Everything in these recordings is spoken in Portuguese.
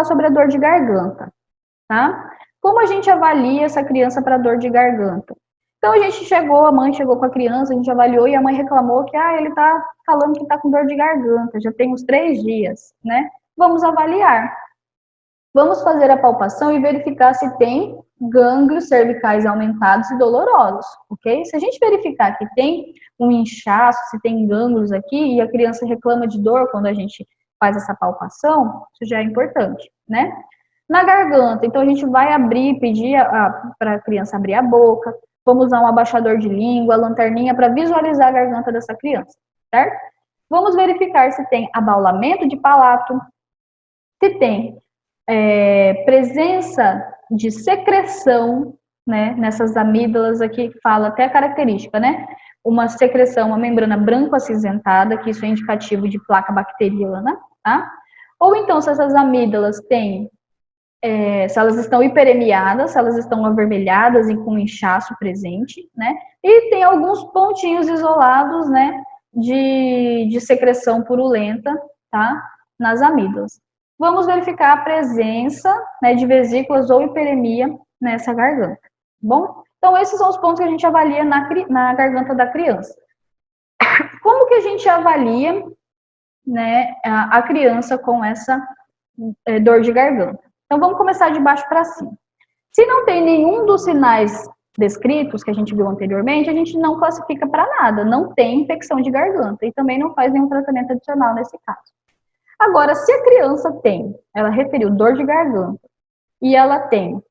sobre a dor de garganta, tá? Como a gente avalia essa criança para dor de garganta? Então a mãe chegou com a criança, a gente avaliou e a mãe reclamou que ele tá falando que tá com dor de garganta, já tem uns 3 dias, né? Vamos avaliar. Vamos fazer a palpação e verificar se tem gânglios cervicais aumentados e dolorosos, ok? Se a gente verificar que tem um inchaço, se tem gânglios aqui e a criança reclama de dor quando a gente faz essa palpação, isso já é importante, né? Na garganta, então a gente vai abrir, pedir para a criança abrir a boca, vamos usar um abaixador de língua, lanterninha para visualizar a garganta dessa criança, certo? Vamos verificar se tem abaulamento de palato, se tem presença de secreção, né, nessas amígdalas aqui, fala até a característica, né? Uma secreção, uma membrana branco-acinzentada, que isso é indicativo de placa bacteriana, tá? Ou então, se essas amígdalas têm, se elas estão hiperemiadas, se elas estão avermelhadas e com inchaço presente, né? E tem alguns pontinhos isolados, né, de secreção purulenta, tá? Nas amígdalas. Vamos verificar a presença, né, de vesículas ou hiperemia nessa garganta, tá bom? Então, esses são os pontos que a gente avalia na garganta da criança. Como que a gente avalia, né, a criança com essa dor de garganta? Então, vamos começar de baixo para cima. Se não tem nenhum dos sinais descritos que a gente viu anteriormente, a gente não classifica para nada, não tem infecção de garganta e também não faz nenhum tratamento adicional nesse caso. Agora, se a criança ela referiu dor de garganta e ela tem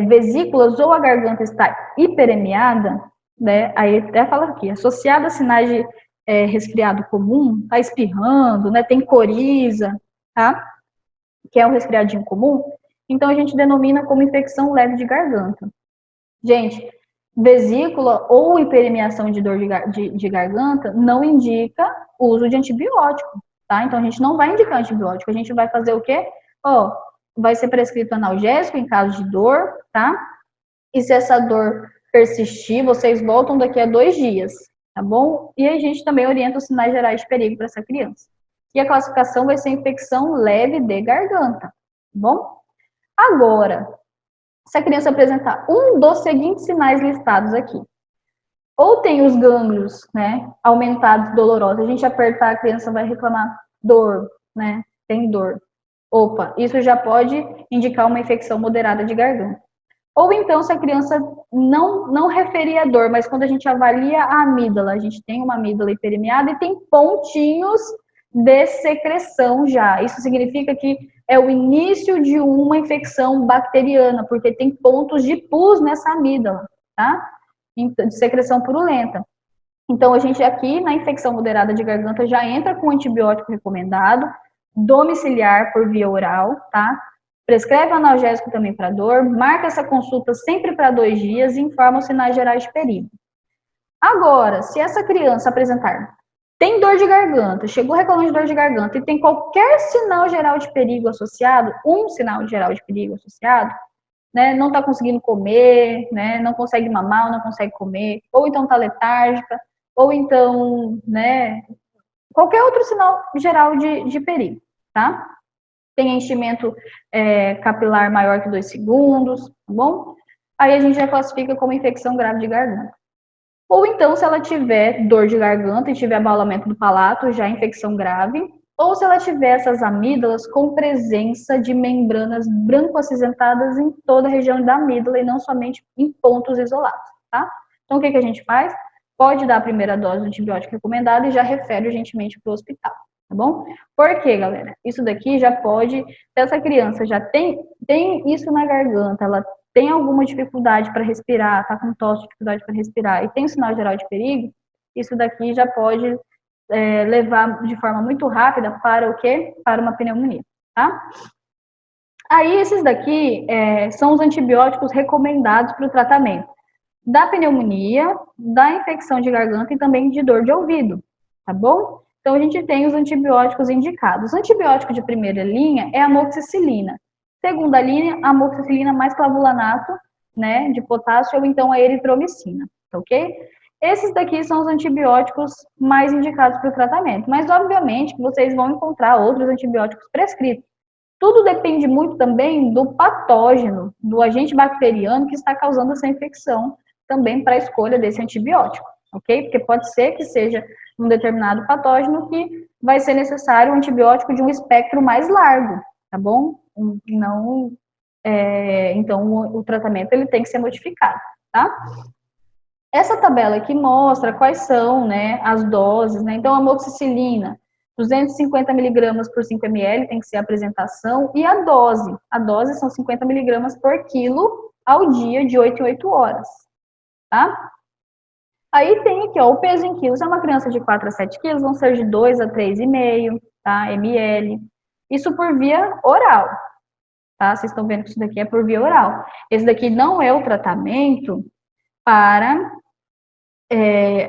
vesículas ou a garganta está hiperemiada, né? Aí até fala aqui, associada a sinais de resfriado comum, tá espirrando, né? Tem coriza, tá? Que é um resfriadinho comum. Então a gente denomina como infecção leve de garganta. Gente, vesícula ou hiperemiação de dor de garganta não indica o uso de antibiótico. Tá? Então, a gente não vai indicar antibiótico, a gente vai fazer o quê? Vai ser prescrito analgésico em caso de dor, tá? E se essa dor persistir, vocês voltam daqui a 2 dias, tá bom? E a gente também orienta os sinais gerais de perigo para essa criança. E a classificação vai ser infecção leve de garganta, tá bom? Agora, se a criança apresentar um dos seguintes sinais listados aqui, ou tem os gânglios, né, aumentados, dolorosos, a gente apertar, a criança vai reclamar dor, né, tem dor. Opa, isso já pode indicar uma infecção moderada de garganta. Ou então, se a criança não referir a dor, mas quando a gente avalia a amígdala, a gente tem uma amígdala hiperemiada e tem pontinhos de secreção já. Isso significa que é o início de uma infecção bacteriana, porque tem pontos de pus nessa amígdala, tá? De secreção purulenta. Então, a gente aqui, na infecção moderada de garganta, já entra com antibiótico recomendado, domiciliar por via oral, tá? Prescreve analgésico também para dor, marca essa consulta sempre para 2 dias e informa os sinais gerais de perigo. Agora, se essa criança apresentar, tem dor de garganta, chegou reclamando de dor de garganta e tem qualquer sinal geral de perigo associado, um sinal geral de perigo associado, né, não está conseguindo comer, né, não consegue mamar, não consegue comer, ou então está letárgica, ou então, né, qualquer outro sinal geral de perigo, tá? Tem enchimento capilar maior que 2 segundos, tá bom? Aí a gente já classifica como infecção grave de garganta. Ou então, se ela tiver dor de garganta e tiver abalamento do palato, já é infecção grave. Ou se ela tiver essas amígdalas com presença de membranas branco-acinzentadas em toda a região da amígdala e não somente em pontos isolados, tá? Então, o que a gente faz? Pode dar a primeira dose do antibiótico recomendado e já refere urgentemente para o hospital, tá bom? Por quê, galera? Isso daqui já pode, se essa criança já tem isso na garganta, ela tem alguma dificuldade para respirar, tá com tosse, dificuldade para respirar e tem um sinal geral de perigo, isso daqui já pode levar de forma muito rápida para o quê? Para uma pneumonia, tá? Aí, esses daqui são os antibióticos recomendados para o tratamento da pneumonia, da infecção de garganta e também de dor de ouvido, tá bom? Então, a gente tem os antibióticos indicados. O antibiótico de primeira linha é a amoxicilina. Segunda linha, a amoxicilina mais clavulanato, né, de potássio, ou então a eritromicina, tá ok? Esses daqui são os antibióticos mais indicados para o tratamento, mas obviamente que vocês vão encontrar outros antibióticos prescritos. Tudo depende muito também do patógeno, do agente bacteriano que está causando essa infecção, também para a escolha desse antibiótico, ok? Porque pode ser que seja um determinado patógeno que vai ser necessário um antibiótico de um espectro mais largo, tá bom? Não, então o tratamento ele tem que ser modificado, tá? Essa tabela aqui mostra quais são, né, as doses, né? Então, a amoxicilina, 250 miligramas por 5 ml tem que ser a apresentação, e a dose são 50 miligramas por quilo ao dia, de 8 em 8 horas, tá? Aí tem aqui, ó, o peso em quilos, é uma criança de 4 a 7 quilos, vão ser de 2 a 3,5, tá, ml. Isso por via oral, tá? Vocês estão vendo que isso daqui é por via oral. Esse daqui não é o tratamento para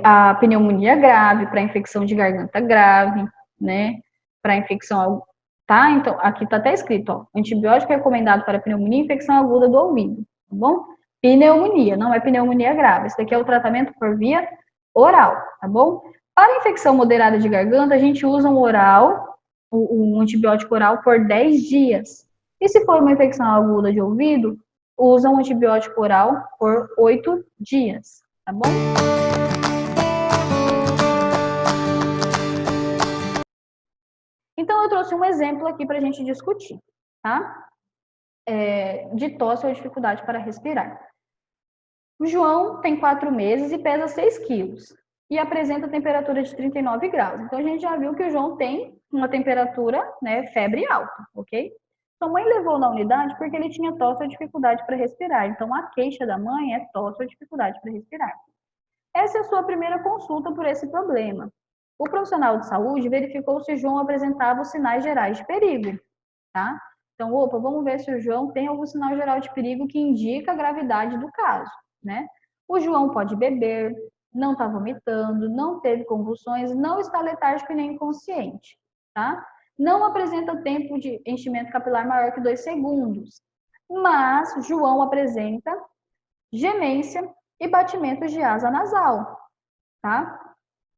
a pneumonia grave, para infecção de garganta grave, né? Para infecção, tá? Então, aqui tá até escrito, ó, antibiótico recomendado para pneumonia e infecção aguda do ouvido, tá bom? Pneumonia, não é pneumonia grave. Esse daqui é o tratamento por via oral, tá bom? Para infecção moderada de garganta, a gente usa um oral, um antibiótico oral por 10 dias. E se for uma infecção aguda de ouvido, usa um antibiótico oral por 8 dias, tá bom? Então, eu trouxe um exemplo aqui para a gente discutir, tá? De tosse ou dificuldade para respirar. O João tem 4 meses e pesa 6 quilos e apresenta temperatura de 39 graus. Então, a gente já viu que o João tem uma temperatura, né, febre alta, ok? Sua mãe levou na unidade porque ele tinha tosse ou dificuldade para respirar. Então, a queixa da mãe é tosse ou dificuldade para respirar. Essa é a sua primeira consulta por esse problema. O profissional de saúde verificou se o João apresentava os sinais gerais de perigo, tá? Então, vamos ver se o João tem algum sinal geral de perigo que indica a gravidade do caso, né? O João pode beber, não está vomitando, não teve convulsões, não está letárgico e nem inconsciente, tá? Não apresenta tempo de enchimento capilar maior que 2 segundos, mas João apresenta gemência e batimentos de asa nasal, tá?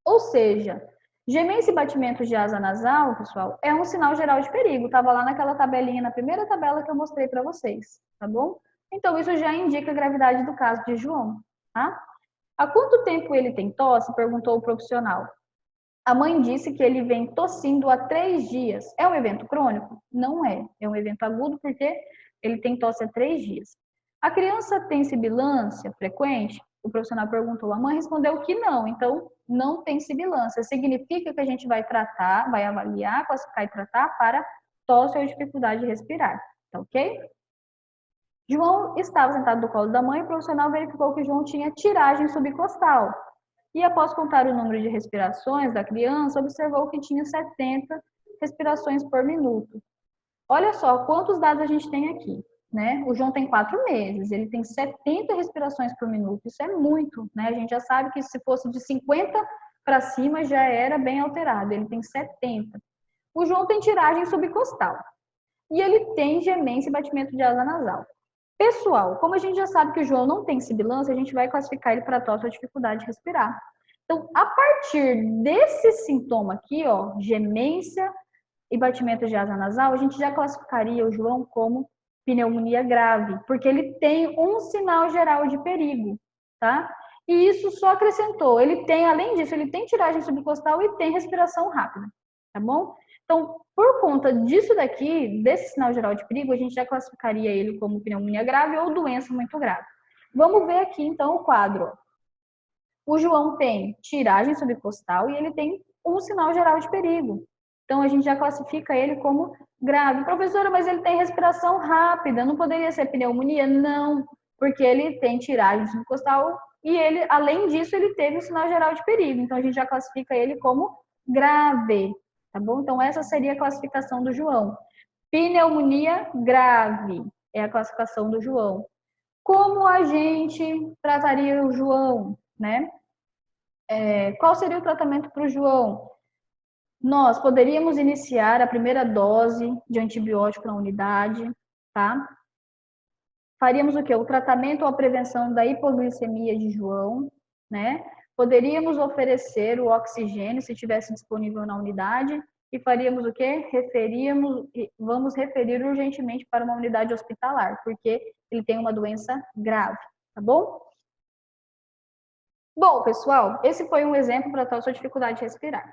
Ou seja, gemência e batimentos de asa nasal, pessoal, é um sinal geral de perigo. Tava lá naquela tabelinha, na primeira tabela que eu mostrei para vocês, tá bom? Então, isso já indica a gravidade do caso de João, tá? Há quanto tempo ele tem tosse? Perguntou o profissional. A mãe disse que ele vem tossindo há 3 dias. É um evento crônico? Não é. É um evento agudo porque ele tem tosse há 3 dias. A criança tem sibilância frequente? O profissional perguntou. A mãe respondeu que não. Então, não tem sibilância. Significa que a gente vai tratar, vai avaliar, classificar e tratar para tosse ou dificuldade de respirar. Tá ok? João estava sentado no colo da mãe e o profissional verificou que João tinha tiragem subcostal. E após contar o número de respirações da criança, observou que tinha 70 respirações por minuto. Olha só quantos dados a gente tem aqui, né? O João tem 4 meses, ele tem 70 respirações por minuto, isso é muito, né? A gente já sabe que se fosse de 50 para cima já era bem alterado, ele tem 70. O João tem tiragem subcostal e ele tem gemência e batimento de asa nasal. Pessoal, como a gente já sabe que o João não tem sibilância, a gente vai classificar ele para tosse ou dificuldade de respirar. Então, a partir desse sintoma aqui, ó, gemência e batimento de asa nasal, a gente já classificaria o João como pneumonia grave, porque ele tem um sinal geral de perigo, tá? E isso só acrescentou, ele tem, além disso, ele tem tiragem subcostal e tem respiração rápida, tá bom? Então, por conta disso daqui, desse sinal geral de perigo, a gente já classificaria ele como pneumonia grave ou doença muito grave. Vamos ver aqui, então, o quadro. O João tem tiragem subcostal e ele tem um sinal geral de perigo. Então, a gente já classifica ele como grave. Professora, mas ele tem respiração rápida, não poderia ser pneumonia? Não, porque ele tem tiragem subcostal e ele, além disso, ele teve um sinal geral de perigo. Então, a gente já classifica ele como grave. Tá bom? Então, essa seria a classificação do João. Pneumonia grave é a classificação do João. Como a gente trataria o João, né? Qual seria o tratamento para o João? Nós poderíamos iniciar a primeira dose de antibiótico na unidade, tá? Faríamos o quê? O tratamento ou a prevenção da hipoglicemia de João, né? Poderíamos oferecer o oxigênio, se tivesse disponível na unidade, e faríamos o quê? Vamos referir urgentemente para uma unidade hospitalar, porque ele tem uma doença grave, tá bom? Bom, pessoal, esse foi um exemplo para tal sua dificuldade de respirar.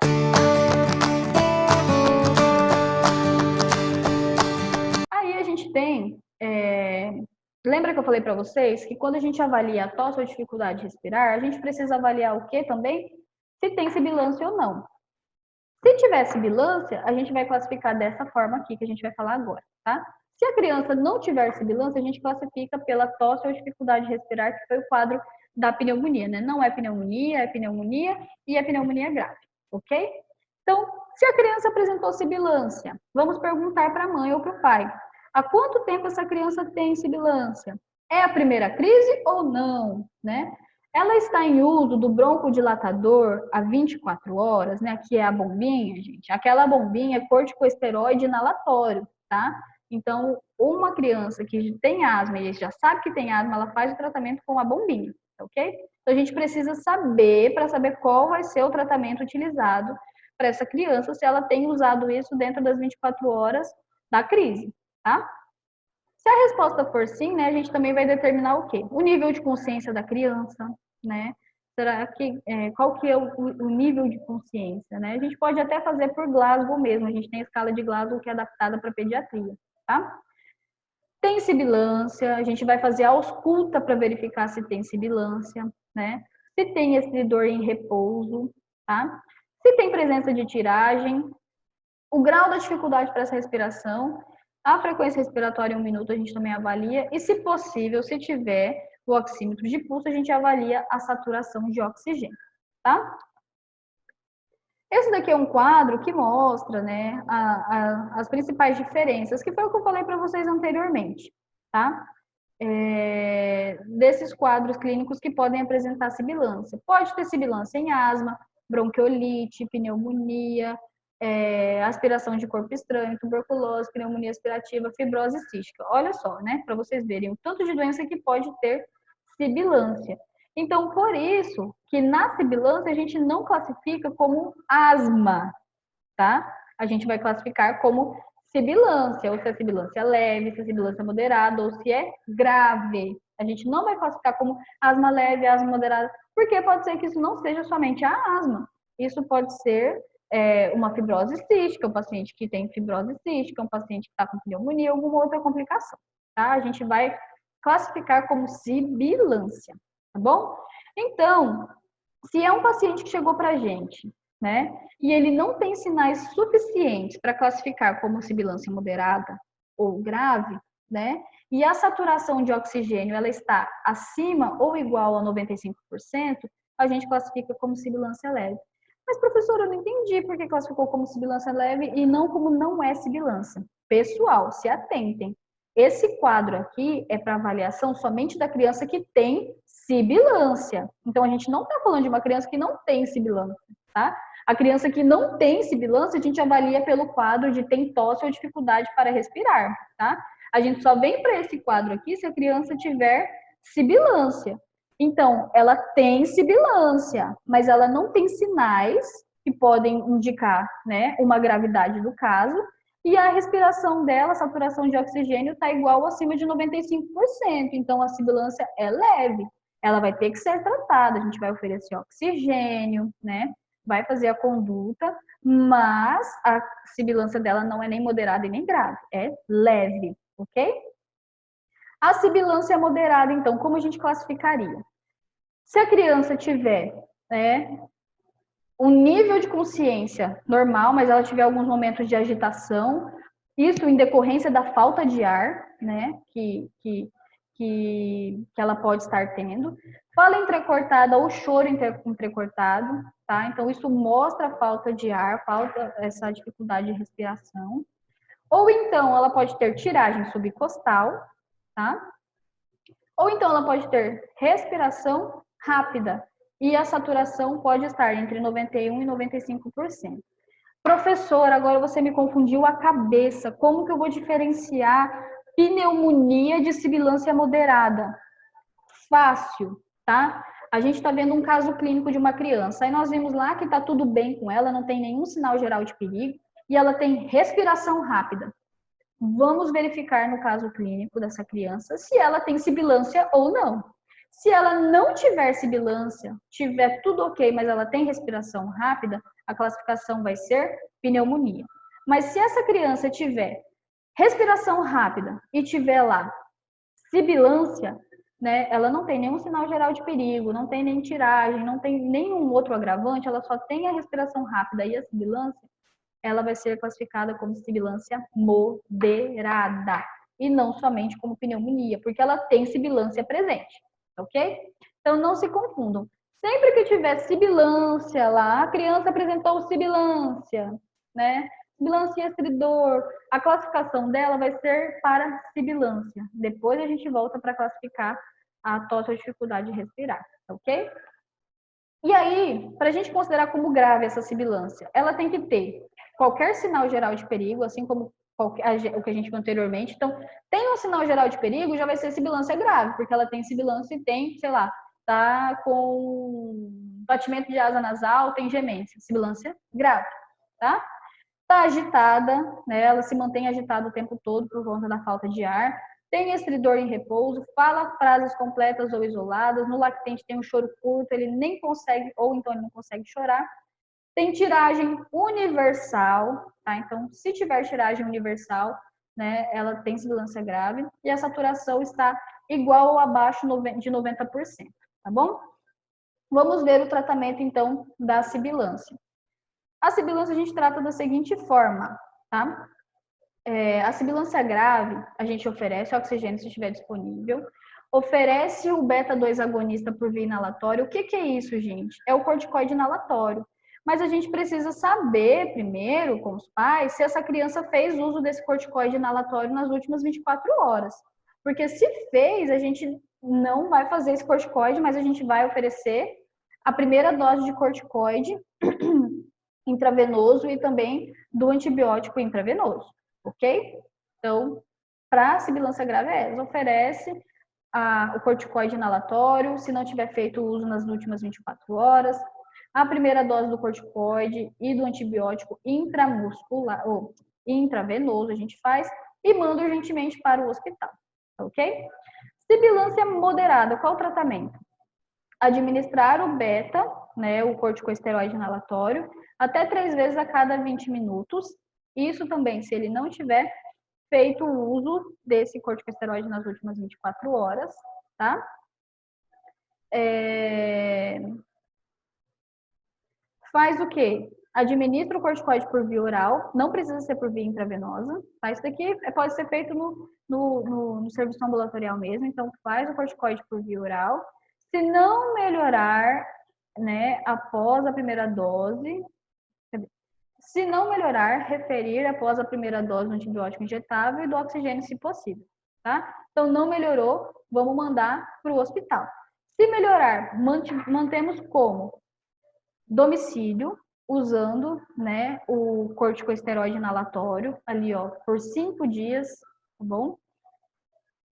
Aí a gente tem, lembra que eu falei para vocês que quando a gente avalia a tosse ou dificuldade de respirar, a gente precisa avaliar o que também? Se tem sibilância ou não. Se tiver sibilância, a gente vai classificar dessa forma aqui que a gente vai falar agora, tá? Se a criança não tiver sibilância, a gente classifica pela tosse ou dificuldade de respirar, que foi o quadro da pneumonia, né? Não é pneumonia e é pneumonia grave, ok? Então, se a criança apresentou sibilância, vamos perguntar para a mãe ou para o pai: há quanto tempo essa criança tem sibilância? É a primeira crise ou não, né? Ela está em uso do broncodilatador há 24 horas, né? Que é a bombinha, gente. Aquela bombinha é corticosteroide inalatório, tá? Então, uma criança que tem asma e já sabe que tem asma, ela faz o tratamento com a bombinha, ok? Então, a gente precisa saber, para saber qual vai ser o tratamento utilizado para essa criança, se ela tem usado isso dentro das 24 horas da crise, tá? Se a resposta for sim, né, a gente também vai determinar o quê? O nível de consciência da criança, né? Será que, qual que é o nível de consciência, né? A gente pode até fazer por Glasgow mesmo, a gente tem a escala de Glasgow que é adaptada para pediatria, tá? Tem sibilância, a gente vai fazer a ausculta para verificar se tem sibilância, né? Se tem esse dor em repouso, tá? Se tem presença de tiragem, o grau da dificuldade para essa respiração, a frequência respiratória em 1 minuto a gente também avalia, e se possível, se tiver o oxímetro de pulso, a gente avalia a saturação de oxigênio, tá? Esse daqui é um quadro que mostra, né, as principais diferenças, que foi o que eu falei para vocês anteriormente, tá? Desses quadros clínicos que podem apresentar sibilância. Pode ter sibilância em asma, bronquiolite, pneumonia, aspiração de corpo estranho, tuberculose, pneumonia aspirativa, fibrose cística. Olha só, né, para vocês verem o tanto de doença que pode ter sibilância. Então, por isso que na sibilância a gente não classifica como asma, tá? A gente vai classificar como sibilância, ou se é sibilância leve, se é sibilância moderada, ou se é grave. A gente não vai classificar como asma leve, asma moderada, porque pode ser que isso não seja somente a asma. Isso pode ser uma fibrose cística, um paciente que tem fibrose cística, um paciente que está com pneumonia, alguma outra complicação, tá? A gente vai classificar como sibilância, tá bom? Então, se é um paciente que chegou para a gente, né, e ele não tem sinais suficientes para classificar como sibilância moderada ou grave, né, e a saturação de oxigênio ela está acima ou igual a 95%, a gente classifica como sibilância leve. Mas, professora, eu não entendi por que classificou como sibilância leve e não como não é sibilância. Pessoal, se atentem. Esse quadro aqui é para avaliação somente da criança que tem sibilância. Então, a gente não está falando de uma criança que não tem sibilância, tá? A criança que não tem sibilância, a gente avalia pelo quadro de tem tosse ou dificuldade para respirar, tá? A gente só vem para esse quadro aqui se a criança tiver sibilância. Então, ela tem sibilância, mas ela não tem sinais que podem indicar, né, uma gravidade do caso, e a respiração dela, a saturação de oxigênio está igual ou acima de 95%. Então, a sibilância é leve. Ela vai ter que ser tratada, a gente vai oferecer oxigênio, né? Vai fazer a conduta, mas a sibilância dela não é nem moderada e nem grave, é leve, ok? A sibilância moderada, então, como a gente classificaria? Se a criança tiver, né, um nível de consciência normal, mas ela tiver alguns momentos de agitação, isso em decorrência da falta de ar, né, que ela pode estar tendo. Fala entrecortada ou choro entrecortado, tá? Então, isso mostra a falta de ar, falta essa dificuldade de respiração. Ou então, ela pode ter tiragem subcostal, tá? Ou então, ela pode ter respiração rápida, e a saturação pode estar entre 91% e 95%. Professor, agora você me confundiu a cabeça. Como que eu vou diferenciar pneumonia de sibilância moderada? Fácil, tá? A gente está vendo um caso clínico de uma criança. Aí nós vimos lá que está tudo bem com ela, não tem nenhum sinal geral de perigo. e ela tem respiração rápida. Vamos verificar no caso clínico dessa criança se ela tem sibilância ou não. Se ela não tiver sibilância, tiver tudo ok, mas ela tem respiração rápida, a classificação vai ser pneumonia. Mas se essa criança tiver respiração rápida e tiver lá sibilância, né, ela não tem nenhum sinal geral de perigo, não tem nem tiragem, não tem nenhum outro agravante, ela só tem a respiração rápida e a sibilância, ela vai ser classificada como sibilância moderada e não somente como pneumonia, porque ela tem sibilância presente, ok? Então não se confundam. Sempre que tiver sibilância lá, a criança apresentou sibilância, né? Sibilância e estridor, a classificação dela vai ser para sibilância. Depois a gente volta para classificar a tosse ou dificuldade de respirar, ok? E aí, para a gente considerar como grave essa sibilância, ela tem que ter qualquer sinal geral de perigo, assim como o que a gente viu anteriormente. Então, tem um sinal geral de perigo, já vai ser sibilância grave, porque ela tem sibilância e tem, sei lá, tá com batimento de asa nasal, tem gemência, sibilância grave, tá? Tá agitada, né? Ela se mantém agitada o tempo todo por conta da falta de ar. Tem estridor em repouso, fala frases completas ou isoladas. No lactente tem um choro curto, ele nem consegue, ou então ele não consegue chorar. Tem tiragem universal, tá? Então, se tiver tiragem universal, né, ela tem sibilância grave e a saturação está igual ou abaixo de 90%, tá bom? Vamos ver o tratamento, então, da sibilância. A sibilância a gente trata da seguinte forma, tá? A sibilância grave, a gente oferece oxigênio se estiver disponível, oferece o beta-2 agonista por via inalatória. O que é isso, gente? É o corticoide inalatório. Mas a gente precisa saber primeiro, com os pais, se essa criança fez uso desse corticoide inalatório nas últimas 24 horas. Porque se fez, a gente não vai fazer esse corticoide, mas a gente vai oferecer a primeira dose de corticoide intravenoso e também do antibiótico intravenoso, ok? Então, para sibilância grave oferece o corticoide inalatório, se não tiver feito uso nas últimas 24 horas, a primeira dose do corticoide e do antibiótico intramuscular, ou intravenoso a gente faz, e manda urgentemente para o hospital, ok? Sibilância moderada, qual o tratamento? Administrar o beta, né, o corticosteroide inalatório, até 3 vezes a cada 20 minutos. Isso também, se ele não tiver feito o uso desse corticosteroide nas últimas 24 horas, tá? Faz o quê? Administra o corticoide por via oral, não precisa ser por via intravenosa, tá? Isso daqui pode ser feito no serviço ambulatorial mesmo, então faz o corticoide por via oral. Se não melhorar, né, após a primeira dose, se não melhorar, referir após a primeira dose do antibiótico injetável e do oxigênio, se possível, tá? Então, não melhorou, vamos mandar para o hospital. Se melhorar, mantemos como domicílio, usando, né, o corticosteroide inalatório, ali, ó, por 5 dias, tá bom?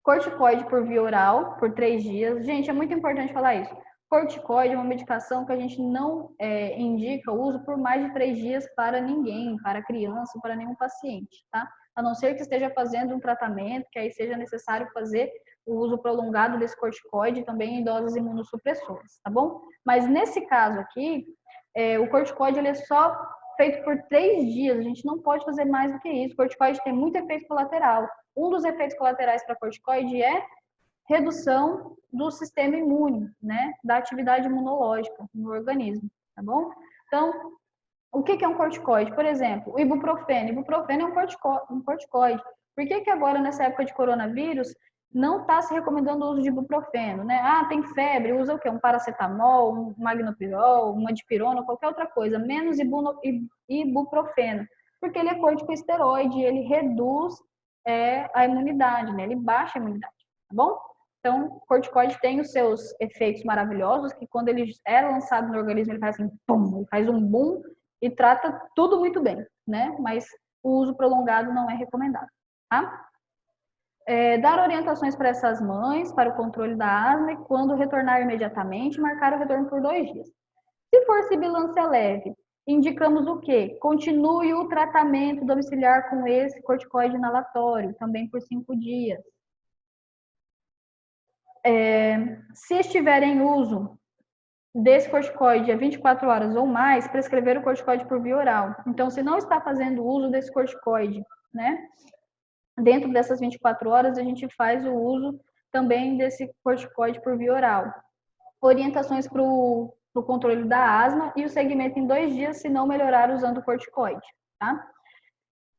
Corticoide por via oral, por 3 dias. Gente, é muito importante falar isso. Corticoide é uma medicação que a gente não indica o uso por mais de 3 dias para ninguém, para criança, para nenhum paciente, tá? A não ser que esteja fazendo um tratamento, que aí seja necessário fazer o uso prolongado desse corticoide também em doses imunossupressoras, tá bom? Mas nesse caso aqui, o corticoide ele é só feito por 3 dias, a gente não pode fazer mais do que isso. O corticoide tem muito efeito colateral. Um dos efeitos colaterais para corticoide é redução do sistema imune, né, da atividade imunológica no organismo, tá bom? Então, o que é um corticoide? Por exemplo, o ibuprofeno. Ibuprofeno é um corticoide. Por que agora, nessa época de coronavírus, não está se recomendando o uso de ibuprofeno, né? Ah, tem febre, usa o quê? Um paracetamol, um magnopirol, uma dipirona, qualquer outra coisa, menos ibuprofeno, porque ele é corticosteroide, ele reduz a imunidade, né? Ele baixa a imunidade, tá bom? Então, o corticoide tem os seus efeitos maravilhosos, que quando ele é lançado no organismo, ele faz assim, pum, ele faz um boom e trata tudo muito bem, né? Mas o uso prolongado não é recomendado, tá? Dar orientações para essas mães, para o controle da asma e quando retornar imediatamente, marcar o retorno por 2 dias. Se for sibilância leve, indicamos o quê? Continue o tratamento domiciliar com esse corticoide inalatório, também por 5 dias. Se estiver em uso desse corticoide a 24 horas ou mais, prescrever o corticoide por via oral. Então, se não está fazendo uso desse corticoide, né, dentro dessas 24 horas, a gente faz o uso também desse corticoide por via oral. Orientações para o controle da asma e o segmento em 2 dias, se não melhorar usando o corticoide, tá?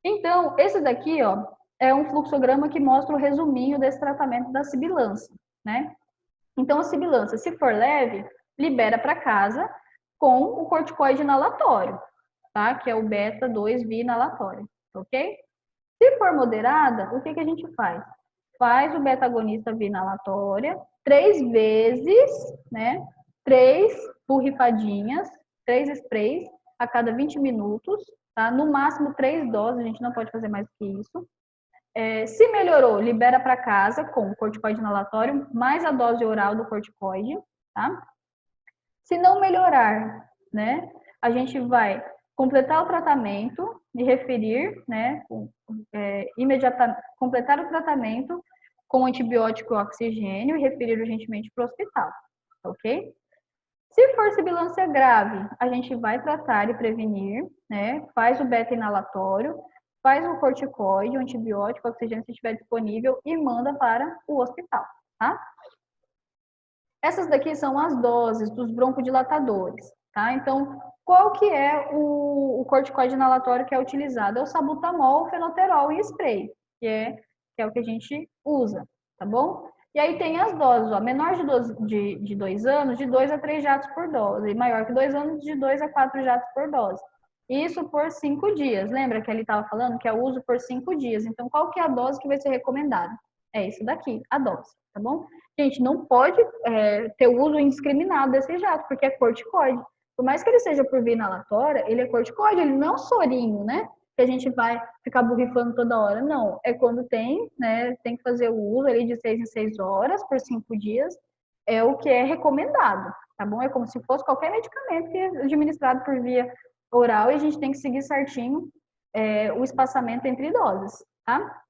Então, esse daqui, ó, é um fluxograma que mostra o resuminho desse tratamento da sibilância, né? Então, a sibilância, se for leve, libera para casa com o corticoide inalatório, tá? Que é o beta-2 via inalatório, ok? Se for moderada, o que a gente faz? Faz o beta-agonista via inalatória 3 vezes, né? 3 borrifadinhas, 3 sprays a cada 20 minutos, tá? No máximo 3 doses, a gente não pode fazer mais que isso. Se melhorou, libera para casa com o corticoide inalatório, mais a dose oral do corticoide, tá? Se não melhorar, né, a gente vai completar o tratamento e referir, né, imediatamente, completar o tratamento com antibiótico e oxigênio e referir urgentemente para o hospital, ok? Se for sibilância grave, a gente vai tratar e prevenir, né, faz o beta-inalatório, faz o corticoide, o antibiótico, o oxigênio se estiver disponível e manda para o hospital, tá? Essas daqui são as doses dos broncodilatadores, tá? Então, qual que é o corticoide inalatório que é utilizado? É o salbutamol, fenoterol e spray, que é o que a gente usa, tá bom? E aí tem as doses, ó, menor de 2 anos, de 2 a 3 jatos por dose, e maior que 2 anos, de 2 a 4 jatos por dose. Isso por 5 dias. Lembra que ele estava falando que é o uso por 5 dias. Então, qual que é a dose que vai ser recomendada? É isso daqui, a dose, tá bom? Gente, não pode ter o uso indiscriminado desse jato, porque é corticoide. Por mais que ele seja por via inalatória, ele é corticoide, ele não é um sorinho, né? Que a gente vai ficar borrifando toda hora. Não, é quando tem, né? Tem que fazer o uso ali de 6 em 6 horas, por 5 dias, é o que é recomendado, tá bom? É como se fosse qualquer medicamento que é administrado por via oral e a gente tem que seguir certinho o espaçamento entre doses, tá?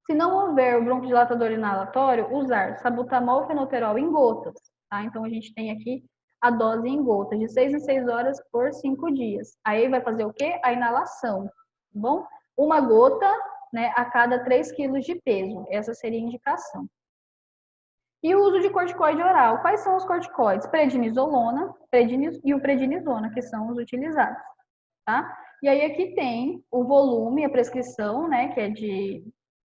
Se não houver o broncodilatador inalatório, usar salbutamol, fenoterol em gotas, tá? Então, a gente tem aqui a dose em gotas, de 6 em 6 horas por 5 dias. Aí vai fazer o quê? A inalação, tá bom? Uma gota, né, a cada 3 quilos de peso. Essa seria a indicação. E o uso de corticoide oral. Quais são os corticoides? Prednisolona e o prednisona, que são os utilizados, tá? E aí aqui tem o volume, a prescrição, né, que é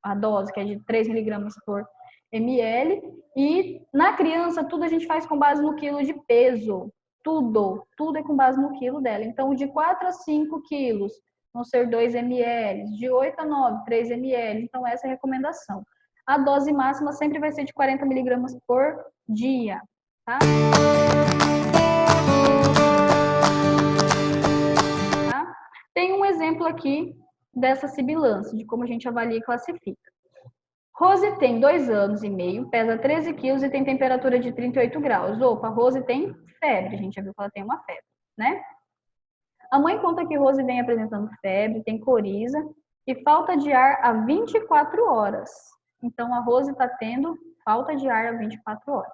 a dose, que é de 3 miligramas por ml. E na criança, tudo a gente faz com base no quilo de peso. Tudo é com base no quilo dela. Então, de 4 a 5 quilos vão ser 2 ml, de 8 a 9, 3 ml. Então, essa é a recomendação. A dose máxima sempre vai ser de 40 miligramas por dia, tá? Tem um exemplo aqui dessa sibilância, de como a gente avalia e classifica. Rose tem 2 anos e meio, pesa 13 quilos e tem temperatura de 38 graus. Opa, Rose tem febre, a gente já viu que ela tem uma febre, né? A mãe conta que Rose vem apresentando febre, tem coriza e falta de ar há 24 horas. Então, a Rose está tendo falta de ar há 24 horas.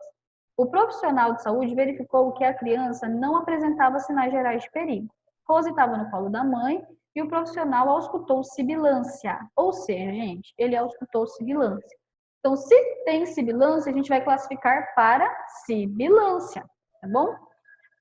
O profissional de saúde verificou que a criança não apresentava sinais gerais de perigo. Rose estava no colo da mãe e o profissional auscultou sibilância. Ou seja, gente, ele auscultou sibilância. Então, se tem sibilância, a gente vai classificar para sibilância, tá bom?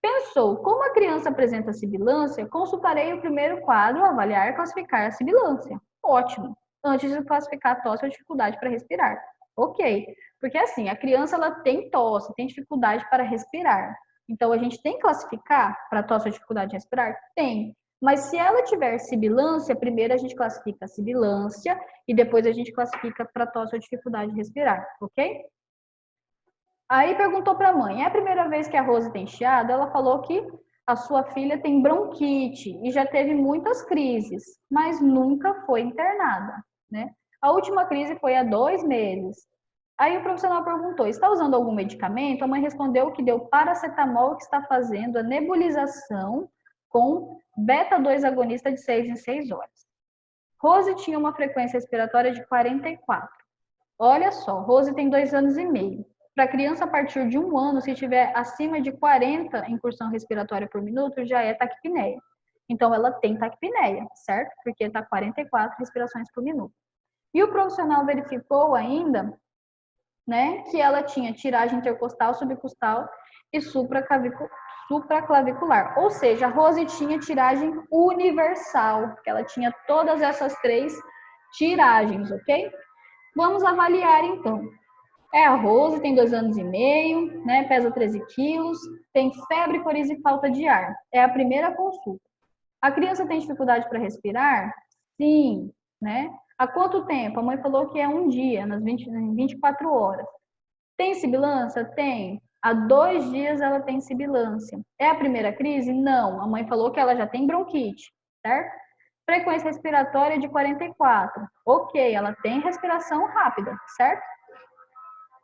Pensou, como a criança apresenta sibilância, consultarei o primeiro quadro, avaliar e classificar a sibilância. Ótimo. Antes de classificar a tosse ou dificuldade para respirar. Ok. Porque assim, a criança ela tem tosse, tem dificuldade para respirar. Então, a gente tem que classificar para tosse ou dificuldade de respirar? Tem. Mas se ela tiver sibilância, primeiro a gente classifica a sibilância e depois a gente classifica para tosse ou dificuldade de respirar, ok? Aí perguntou para a mãe, é a primeira vez que a Rose tem chiado? Ela falou que a sua filha tem bronquite e já teve muitas crises, mas nunca foi internada, né? A última crise foi há 2 meses. Aí o profissional perguntou, está usando algum medicamento? A mãe respondeu que deu paracetamol, que está fazendo a nebulização com beta-2 agonista de 6 em 6 horas. Rose tinha uma frequência respiratória de 44. Olha só, Rose tem 2 anos e meio. Para criança a partir de 1 ano, se tiver acima de 40 incursão respiratória por minuto, já é taquipneia. Então, ela tem taquipneia, certo? Porque está 44 respirações por minuto. E o profissional verificou ainda, né, que ela tinha tiragem intercostal, subcostal e supraclavicular. Ou seja, a Rose tinha tiragem universal, que ela tinha todas essas 3 tiragens, ok? Vamos avaliar, então. A Rose, tem 2 anos e meio, né, pesa 13 quilos, tem febre, coriza e falta de ar. É a primeira consulta. A criança tem dificuldade para respirar? Sim, né? Há quanto tempo? A mãe falou que é 1 dia, nas 24 horas. Tem sibilância? Tem. Há 2 dias ela tem sibilância. É a primeira crise? Não. A mãe falou que ela já tem bronquite, certo? Frequência respiratória de 44. Ok, ela tem respiração rápida, certo?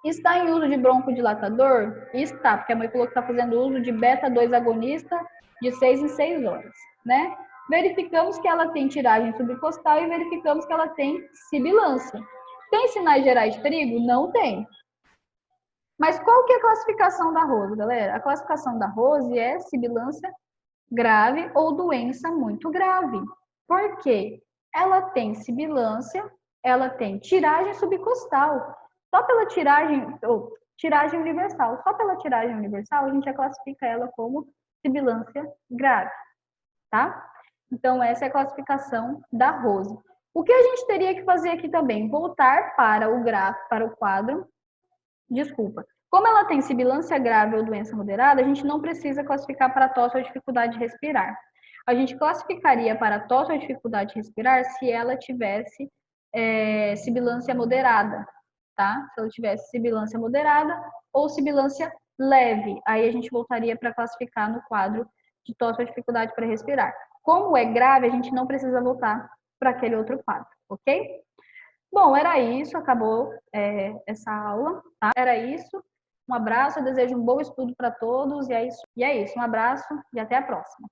Está em uso de broncodilatador? Está, porque a mãe falou que está fazendo uso de beta-2 agonista de 6 em 6 horas, né? Verificamos que ela tem tiragem subcostal e verificamos que ela tem sibilância. Tem sinais gerais de perigo? Não tem. Mas qual que é a classificação da Rose, galera? A classificação da Rose é sibilância grave ou doença muito grave. Por quê? Ela tem sibilância, ela tem tiragem subcostal. Só pela tiragem, ou tiragem universal, só pela tiragem universal, a gente já classifica ela como sibilância grave, tá? Então, essa é a classificação da Rose. O que a gente teria que fazer aqui também? Voltar para o gráfico, para o quadro. Desculpa. Como ela tem sibilância grave ou doença moderada, a gente não precisa classificar para tosse ou dificuldade de respirar. A gente classificaria para tosse ou dificuldade de respirar se ela tivesse sibilância moderada, tá? Se ela tivesse sibilância moderada ou sibilância leve, aí a gente voltaria para classificar no quadro de tosse ou dificuldade para respirar. Como é grave, a gente não precisa voltar para aquele outro quadro, ok? Bom, era isso, acabou essa aula, tá? Era isso. Um abraço, eu desejo um bom estudo para todos e é isso. Um abraço e até a próxima.